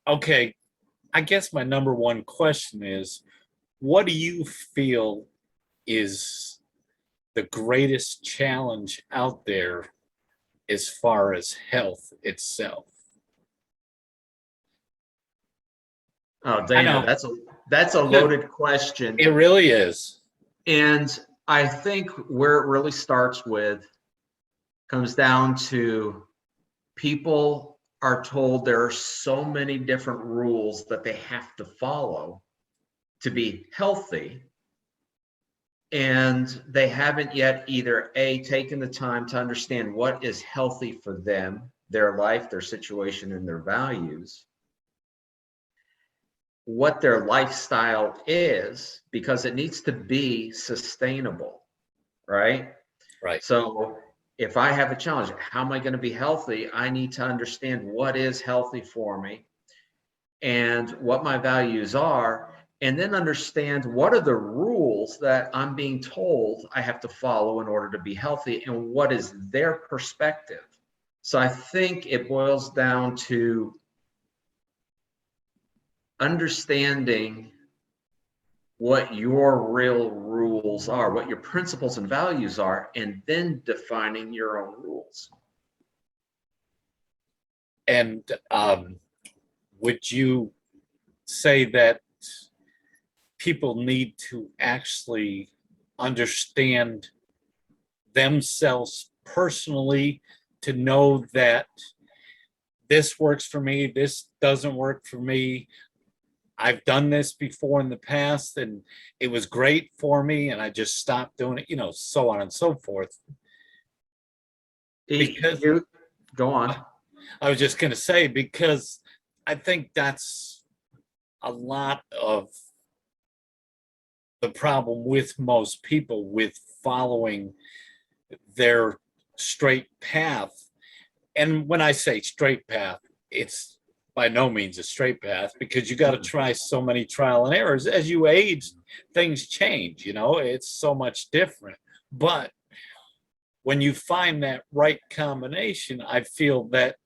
Okay, I guess my number one question is, what do you feel is the greatest challenge out there as far as health itself? Oh, I Dana, know that's a loaded question. it really is. And I think where it really starts with comes down to people are told there are so many different rules that they have to follow to be healthy. And they haven't yet either A, taken the time to understand what is healthy for them, their life, their situation, and their values, what their lifestyle is, because it needs to be sustainable, right? Right. So if I have a challenge, how am I going to be healthy? I need to understand what is healthy for me and what my values are, and then understand what are the rules that I'm being told I have to follow in order to be healthy and what is their perspective. So I think it boils down to understanding what your real rules are, what your principles and values are, and then defining your own rules. And would you say that people need to actually understand themselves personally to know that this works for me, this doesn't work for me? I've done this before in the past and it was great for me and I just stopped doing it, so on and so forth. Because You go on. I was just going to say, because I think that's a lot of the problem with most people with following their straight path. And when I say straight path, it's by no means a straight path because you got to try so many trial and errors. As you age, things change, it's so much different. But when you find that right combination, I feel that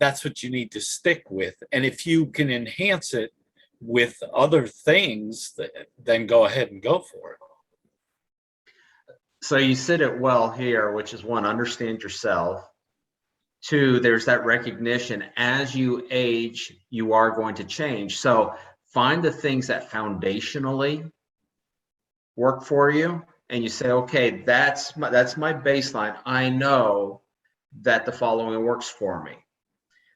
that's what you need to stick with. And if you can enhance it with other things, then go ahead and go for it. So you said it well here, which is one, understand yourself. Two, there's that recognition as you age, you are going to change. So find the things that foundationally work for you, and you say, okay, that's my baseline. I know that the following works for me.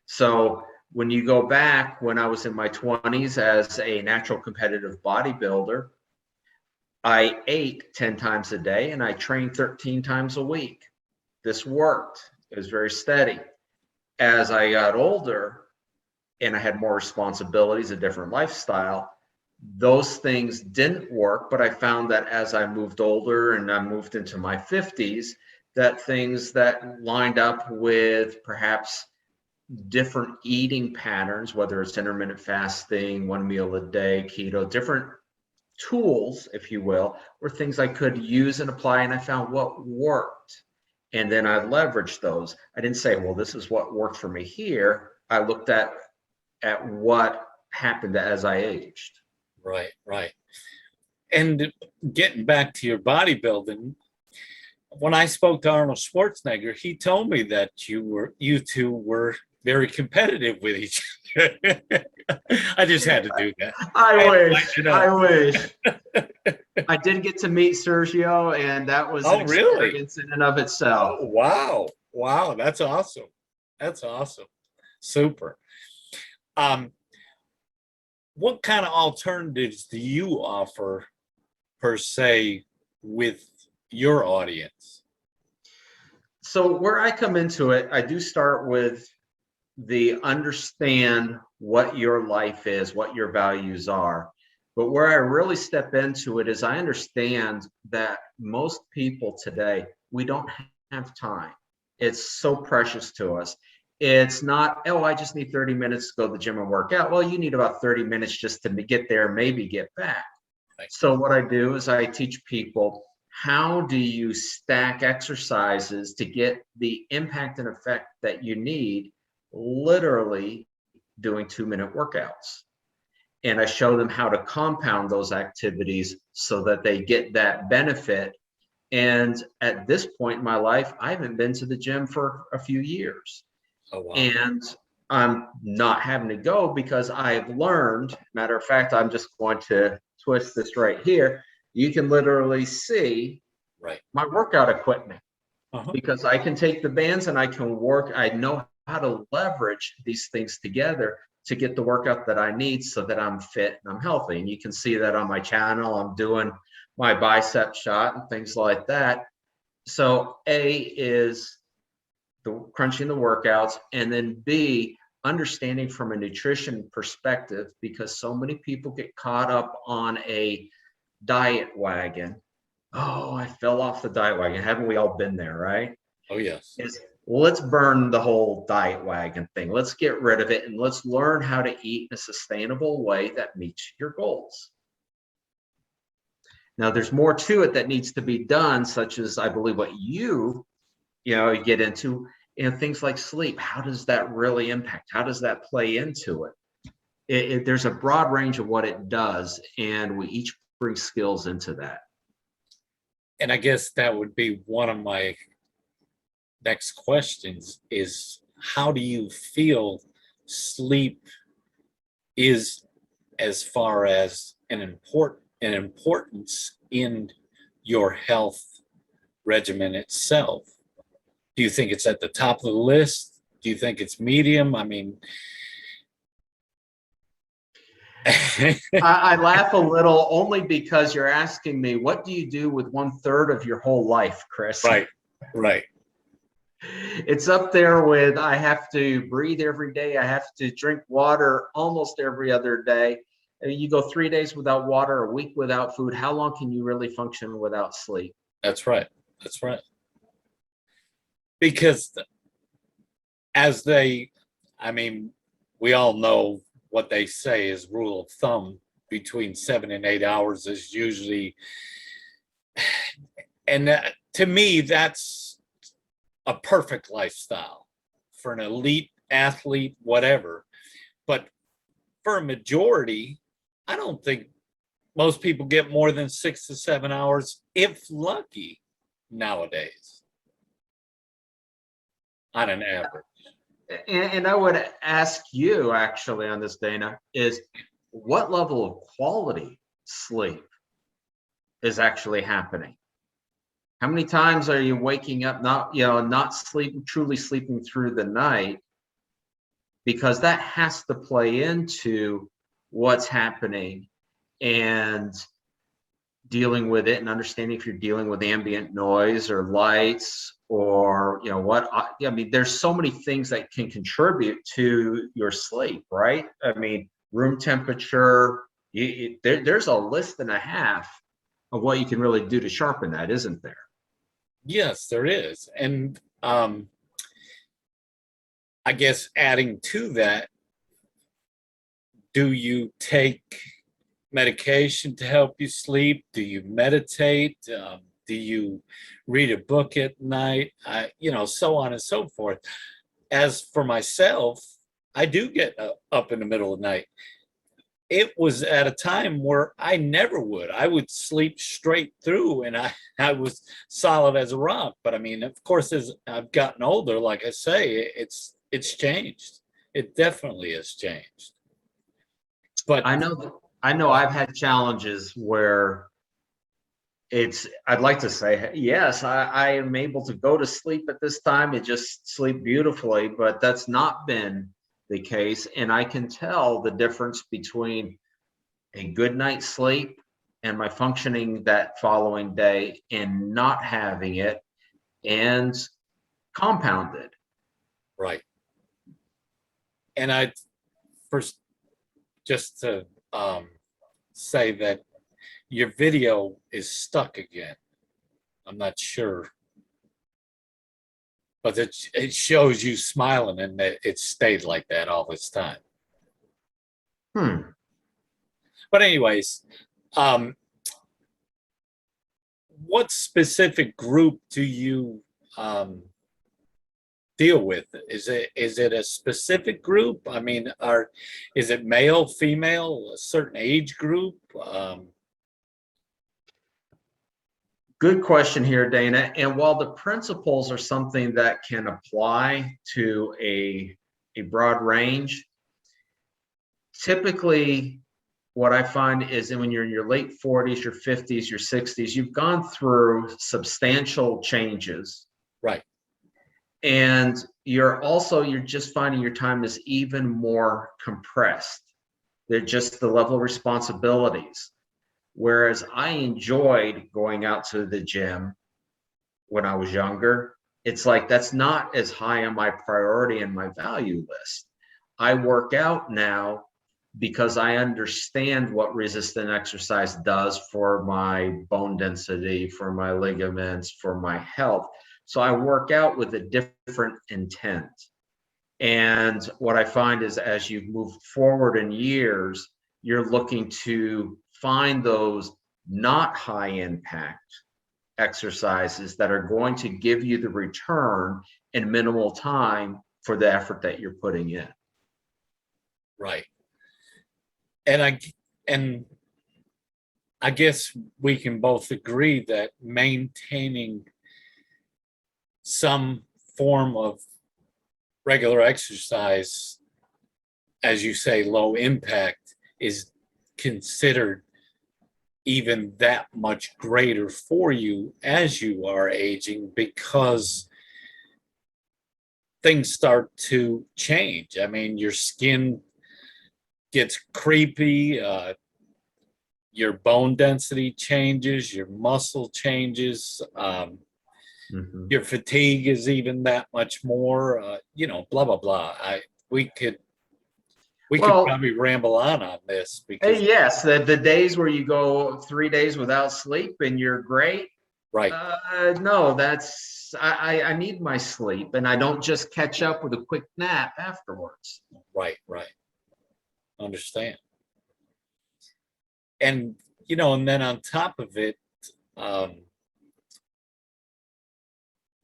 So when you go back, when I was in my 20s as a natural competitive bodybuilder, I ate 10 times a day and I trained 13 times a week. This worked. It was very steady. As I got older and I had more responsibilities, a different lifestyle, those things didn't work. But I found that as I moved older and I moved into my 50s, that things that lined up with perhaps different eating patterns, whether it's intermittent fasting, one meal a day, keto, different tools, if you will, were things I could use and apply, and I found what worked. And then I leveraged those. I didn't say, well, this is what worked for me here. I looked at what happened as I aged. Right, right. And getting back to your bodybuilding, when I spoke to Arnold Schwarzenegger, he told me that you two were very competitive with each other. I just had to do that. I wish. You know. I wish. I did get to meet Sergio, and that was an Oh, really? experience in and of itself. Oh, wow. Wow, that's awesome. That's awesome. Super. Um, what kind of alternatives do you offer per se with your audience? So where I come into it, I do start with the understand what your life is, what your values are. But where I really step into it is I understand that most people today, we don't have time. It's so precious to us. It's not, oh, I just need 30 minutes to go to the gym and work out. Well, you need about 30 minutes just to get there, maybe get back. Right. So what I do is I teach people, how do you stack exercises to get the impact and effect that you need literally doing 2-minute workouts. And I show them how to compound those activities so that they get that benefit. And at this point in my life, I haven't been to the gym for a few years. Oh, wow. And I'm not having to go because I've learned, matter of fact, I'm just going to twist this right here. You can literally see my workout equipment because I can take the bands and I can work. I know how to leverage these things together to get the workout that I need so that I'm fit and I'm healthy. And you can see that on my channel. I'm doing my bicep shot and things like that. So A is the crunching the workouts, and then B, understanding from a nutrition perspective, because so many people get caught up on a diet wagon. Oh, I fell off the diet wagon. Haven't we all been there, right? Oh, yes. Let's burn the whole diet wagon thing. Let's get rid of it and let's learn how to eat in a sustainable way that meets your goals. Now, there's more to it that needs to be done, such as I believe what you get into, things like sleep. How does that really impact? How does that play into it? There's a broad range of what it does, and we each bring skills into that. And I guess that would be one of my next questions is, how do you feel sleep is as far as an importance in your health regimen itself? Do you think it's at the top of the list? Do you think it's medium? I mean, I laugh a little only because you're asking me, what do you do with 1/3 of your whole life, Chris? Right. It's up there with, I have to breathe every day. I have to drink water almost every other day. You go 3 days without water, a week without food. How long can you really function without sleep? That's right. Because we all know what they say is rule of thumb, between 7 and 8 hours is usually, and to me, that's a perfect lifestyle for an elite athlete, whatever. But for a majority, I don't think most people get more than 6 to 7 hours, if lucky, nowadays, on an average. And I would ask you actually on this, Dana, is what level of quality sleep is actually happening? How many times are you waking up not truly sleeping through the night? Because that has to play into what's happening and dealing with it, and understanding if you're dealing with ambient noise or lights or there's so many things that can contribute to your sleep, right? I mean, room temperature, there's a list and a half of what you can really do to sharpen that, isn't there? Yes, there is. And I guess adding to that, do you take medication to help you sleep? Do you meditate? Do you read a book at night? So on and so forth. As for myself, I do get up in the middle of the night. It was at a time where I never would. I would sleep straight through, and I was solid as a rock. But I mean, of course, as I've gotten older, like I say, it's changed. It definitely has changed. But I know I've had challenges where I'd like to say, yes, I am able to go to sleep at this time and just sleep beautifully, but that's not been the case. And I can tell the difference between a good night's sleep and my functioning that following day and not having it, and compounded. Right. And I first, just to say that your video is stuck again. I'm not sure, but it shows you smiling, and it stayed like that all this time. But anyways, what specific group do you deal with? Is it a specific group? I mean, is it male, female, a certain age group? Good question here, Dana. And while the principles are something that can apply to a broad range, typically what I find is that when you're in your late 40s, your 50s, your 60s, you've gone through substantial changes. Right. And you're just finding your time is even more compressed. They're just the level of responsibilities. Whereas I enjoyed going out to the gym when I was younger, it's like that's not as high on my priority and my value list. I work out now because I understand what resistant exercise does for my bone density, for my ligaments, for my health. So I work out with a different intent. And what I find is as you move forward in years, you're looking to find those not high impact exercises that are going to give you the return in minimal time for the effort that you're putting in. Right. And I guess we can both agree that maintaining some form of regular exercise, as you say, low impact, is considered even that much greater for you as you are aging, because things start to change. I mean, your skin gets creepy, your bone density changes, your muscle changes, your fatigue is even that much more, blah, blah, blah. We could probably ramble on this because yes, the days where you go 3 days without sleep and you're great. right. No, I need my sleep, and I don't just catch up with a quick nap afterwards. Right. Understand. And and then on top of it,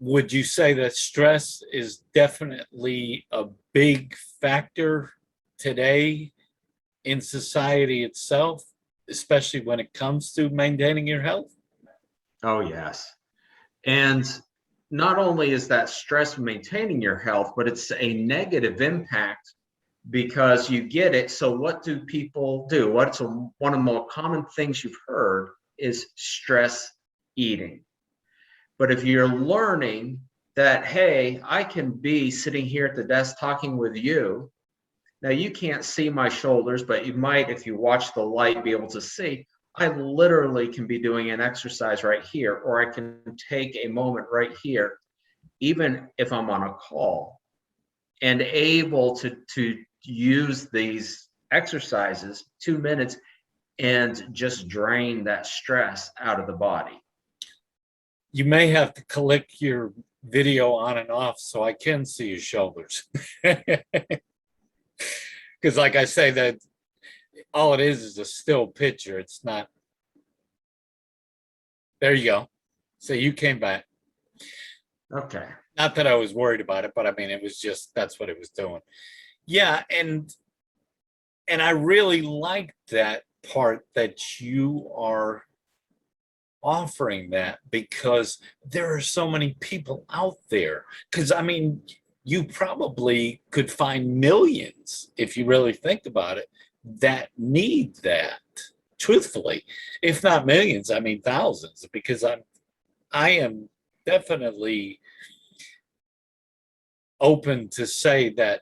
would you say that stress is definitely a big factor today in society itself, especially when it comes to maintaining your health? Oh, yes. And not only is that stress maintaining your health, but it's a negative impact because you get it. So what do people do? One of the more common things you've heard is stress eating. But if you're learning that, hey, I can be sitting here at the desk talking with you. Now you can't see my shoulders, but you might, if you watch the light, be able to see. I literally can be doing an exercise right here, or I can take a moment right here, even if I'm on a call, and able to use these exercises 2 minutes and just drain that stress out of the body. You may have to click your video on and off so I can see your shoulders. Because like I say, that all it is a still picture. It's not. There you go. So you came back. Okay. Not that I was worried about it, but I mean, it was just, that's what it was doing. Yeah. And I really like that part that you are offering that, because there are so many people out there. Because I mean, you probably could find millions, if you really think about it, that need that, truthfully. If not millions, I mean thousands, because I am definitely open to say that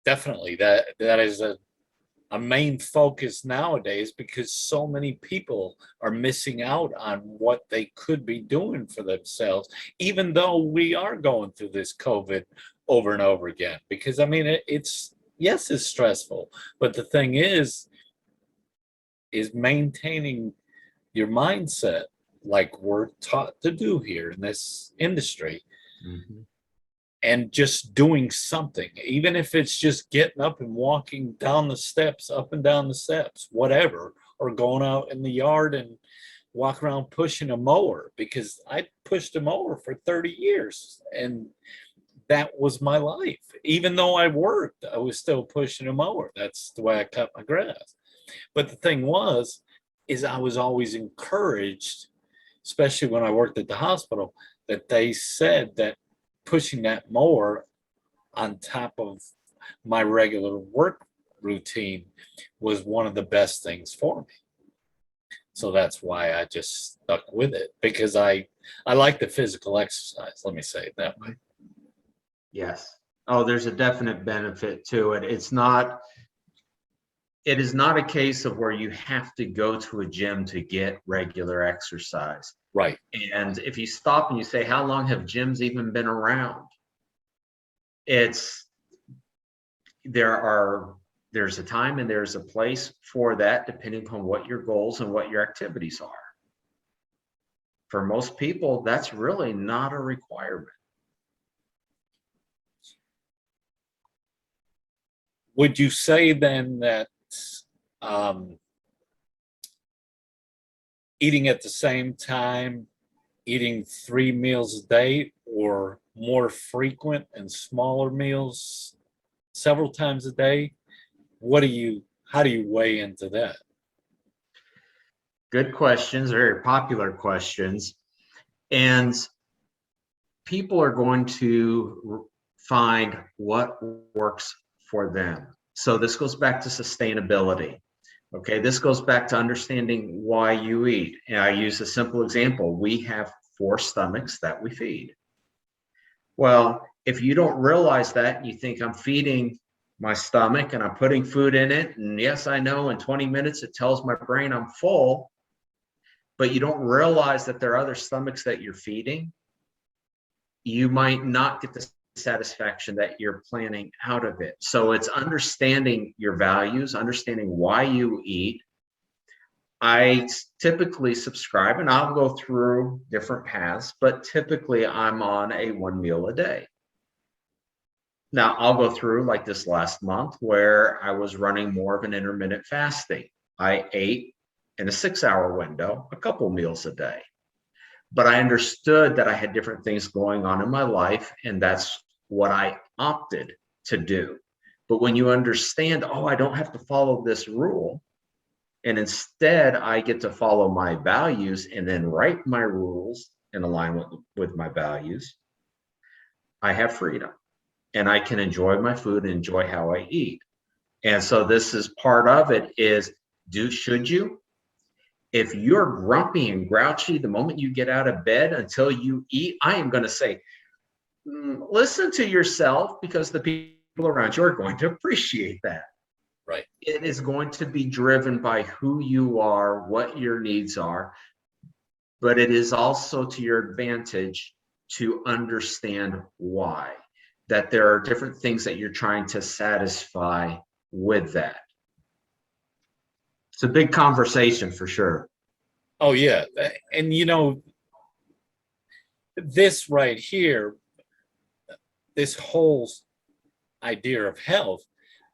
definitely that is a main focus nowadays, because so many people are missing out on what they could be doing for themselves, even though we are going through this COVID over and over again. Because I mean, it's yes, it's stressful, but the thing is maintaining your mindset, like we're taught to do here in this industry. Mm-hmm. And just doing something, even if it's just getting up and walking down the steps, up and down the steps, whatever, or going out in the yard and walk around pushing a mower, because I pushed a mower for 30 years. And that was my life. Even though I worked, I was still pushing a mower. That's the way I cut my grass. But the thing was, is I was always encouraged, especially when I worked at the hospital, that they said that pushing that mower on top of my regular work routine was one of the best things for me. So that's why I just stuck with it, because I like the physical exercise. Let me say it that way. Yes. Oh, there's a definite benefit to it. It is not a case of where you have to go to a gym to get regular exercise. Right. And if you stop and you say, how long have gyms even been around? There's a time and there's a place for that, depending upon what your goals and what your activities are. For most people, that's really not a requirement. Would you say then that um, eating at the same time, eating 3 meals a day, or more frequent and smaller meals several times a day? How do you weigh into that? Good questions, very popular questions. And people are going to find what works for them. So this goes back to sustainability. Okay, this goes back to understanding why you eat. And I use a simple example. We have 4 stomachs that we feed. Well, if you don't realize that, you think I'm feeding my stomach and I'm putting food in it. And yes, I know in 20 minutes it tells my brain I'm full, but you don't realize that there are other stomachs that you're feeding. You might not get the satisfaction that you're planning out of it. So it's understanding your values, understanding why you eat. I typically subscribe, and I'll go through different paths, but typically I'm on a 1 meal a day. Now I'll go through like this last month where I was running more of an intermittent fasting. I ate in a 6-hour window, a couple meals a day. But I understood that I had different things going on in my life, and that's what I opted to do. But when you understand, oh, I don't have to follow this rule, and instead I get to follow my values and then write my rules in alignment with my values, I have freedom and I can enjoy my food and enjoy how I eat. And so this is part of it is should you? If you're grumpy and grouchy the moment you get out of bed until you eat, I am going to say, listen to yourself, because the people around you are going to appreciate that. Right. It is going to be driven by who you are, what your needs are, but it is also to your advantage to understand why, that there are different things that you're trying to satisfy with that. It's a big conversation for sure. Oh, yeah. And this right here, this whole idea of health,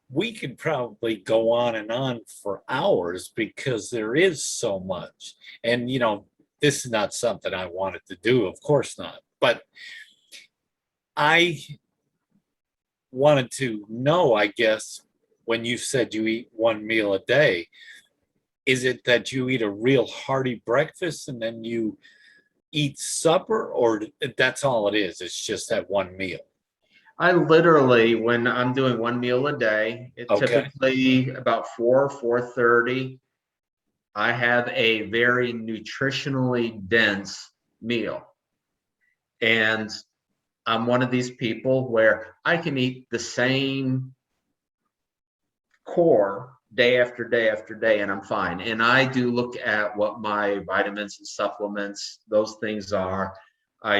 we could probably go on and on for hours, because there is so much. And, this is not something I wanted to do, of course not. But I wanted to know, I guess, when you said you eat 1 meal a day, is it that you eat a real hearty breakfast and then you eat supper, or that's all it is? It's just that 1 meal. I literally, when I'm doing 1 meal a day, it Okay. typically about 4:30, I have a very nutritionally dense meal. And I'm one of these people where I can eat the same core day after day after day and I'm fine. And I do look at what my vitamins and supplements, those things are. I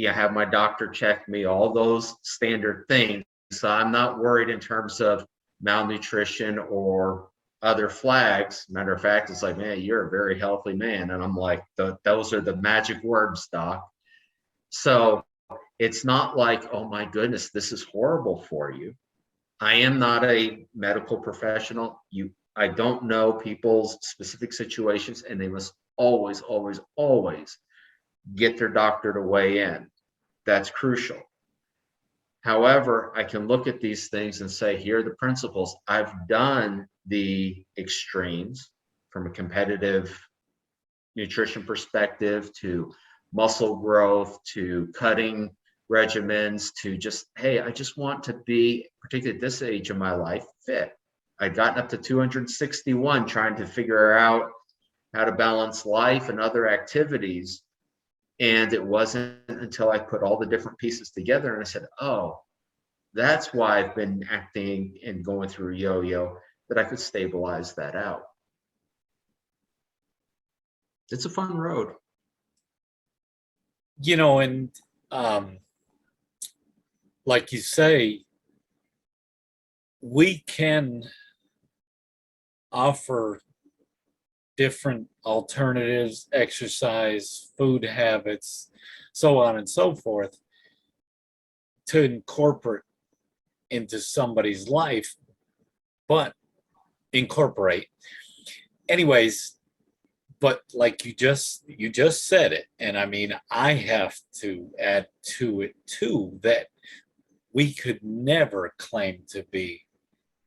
have my doctor check me, all those standard things. So I'm not worried in terms of malnutrition or other flags. Matter of fact, it's like, man, you're a very healthy man. And I'm like, those are the magic words, doc. So it's not like, oh my goodness, this is horrible for you. I am not a medical professional. I don't know people's specific situations, and they must always, always, always get their doctor to weigh in. That's crucial. However, I can look at these things and say, here are the principles. I've done the extremes from a competitive nutrition perspective to muscle growth to cutting regimens to just, hey, I just want to be, particularly at this age of my life, fit. I'd gotten up to 261 trying to figure out how to balance life and other activities. And it wasn't until I put all the different pieces together and I said, oh, that's why I've been acting and going through yo-yo, that I could stabilize that out. It's a fun road. And like you say, we can offer different alternatives, exercise, food habits, so on and so forth, to incorporate into somebody's life, but incorporate. Anyways, but like you just said it, and I mean, I have to add to it too, that we could never claim to be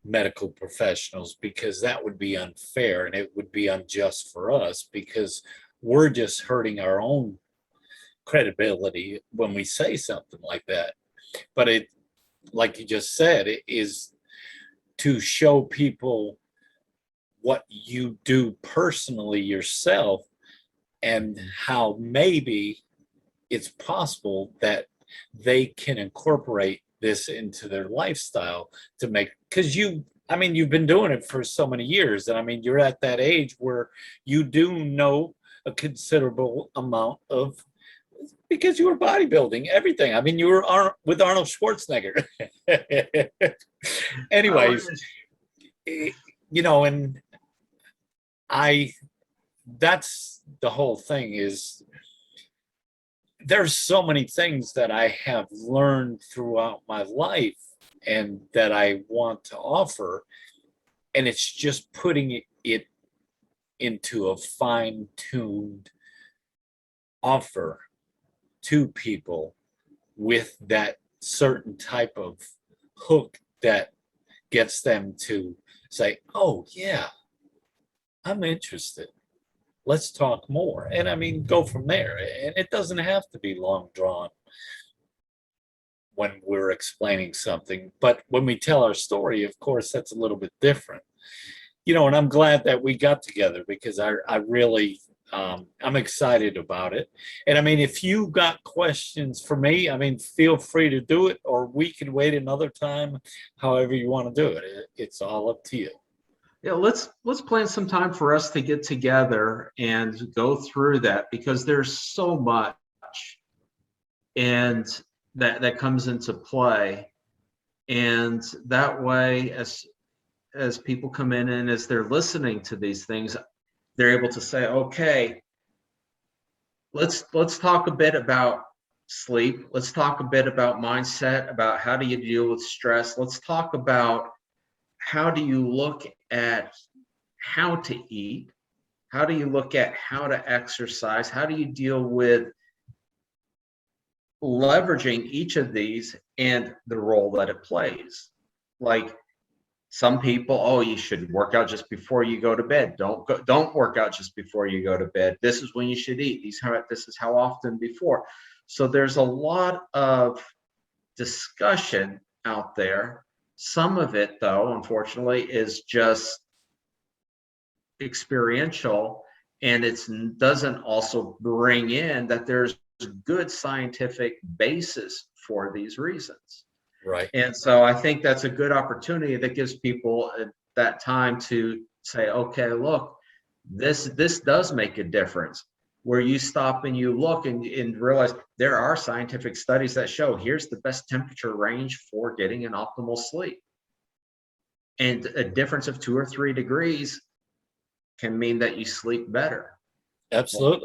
medical professionals, because that would be unfair and it would be unjust for us, because we're just hurting our own credibility when we say something like that. But it, like you just said, it is to show people what you do personally yourself, and how maybe it's possible that they can incorporate this into their lifestyle to make, because I mean, you've been doing it for so many years, and I mean, you're at that age where you do know a considerable amount of, because you were bodybuilding everything. I mean, you were with Arnold Schwarzenegger. Anyways, and that's the whole thing, is there's so many things that I have learned throughout my life and that I want to offer. And it's just putting it into a fine-tuned offer to people with that certain type of hook that gets them to say, oh yeah, I'm interested. Let's talk more. And I mean, go from there. And it doesn't have to be long drawn when we're explaining something. But when we tell our story, of course, that's a little bit different. And I'm glad that we got together, because I really, I'm excited about it. And I mean, if you got questions for me, I mean, feel free to do it, or we can wait another time, however you want to do it. It's all up to you. Yeah, let's plan some time for us to get together and go through that, because there's so much and that comes into play. And that way, as people come in and as they're listening to these things, they're able to say, okay, let's talk a bit about sleep. Let's talk a bit about mindset, about how do you deal with stress. Let's talk about how do you look at how to eat? How do you look at how to exercise? How do you deal with leveraging each of these and the role that it plays? Like, some people, oh, you should work out just before you go to bed. Don't work out just before you go to bed. This is when you should eat. This is how often before. So there's a lot of discussion out there. Some of it, though, unfortunately, is just experiential, and it doesn't also bring in that there's good scientific basis for these reasons. Right. And so I think that's a good opportunity that gives people that time to say, okay, look, this does make a difference. Where you stop and you look and realize there are scientific studies that show here's the best temperature range for getting an optimal sleep. And a difference of 2 or 3 degrees can mean that you sleep better. Absolutely.